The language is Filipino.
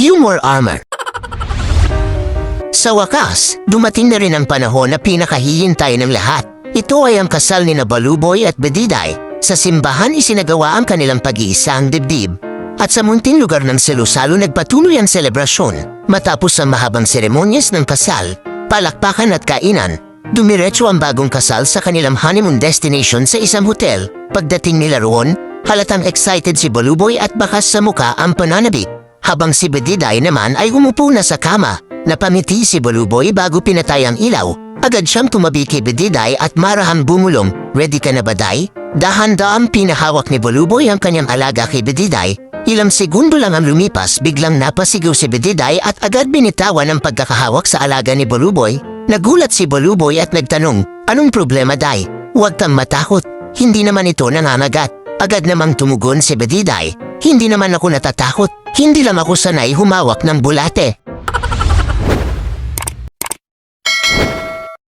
few more armor. Sa wakas, dumating na rin ang panahon na pinakahihintay ng lahat. Ito ay ang kasal ni na Baluboy at Bediday. Sa simbahan isinagawa ang kanilang pag-iisang dibdib. At sa munting lugar ng Selusalo nagpatuloy ang selebrasyon. Matapos ang mahabang seremonyas ng kasal, palakpakan at kainan, dumiretso ang bagong kasal sa kanilang honeymoon destination sa isang hotel. Pagdating nila roon, halatang excited si Baluboy at bakas sa muka ang pananabik. Habang si Bediday naman ay umupo na sa kama. Napamiti si Baluboy bago pinatay ang ilaw. Agad siyang tumabi kay Bediday at marahang bumulong. Ready ka na ba, Day? Dahan-dahan pinahawak ni Baluboy ang kanyang alaga kay Bediday. Ilang segundo lang ang lumipas, biglang napasigaw si Bediday at agad binitawan ang pagkakahawak sa alaga ni Baluboy. Nagulat si Baluboy at nagtanong, "Anong problema, Day? Huwag kang matakot. Hindi naman ito nangangagat." Agad namang tumugon si Bediday, "Hindi naman ako natatakot. Hindi lang ako sanay humawak ng bulate."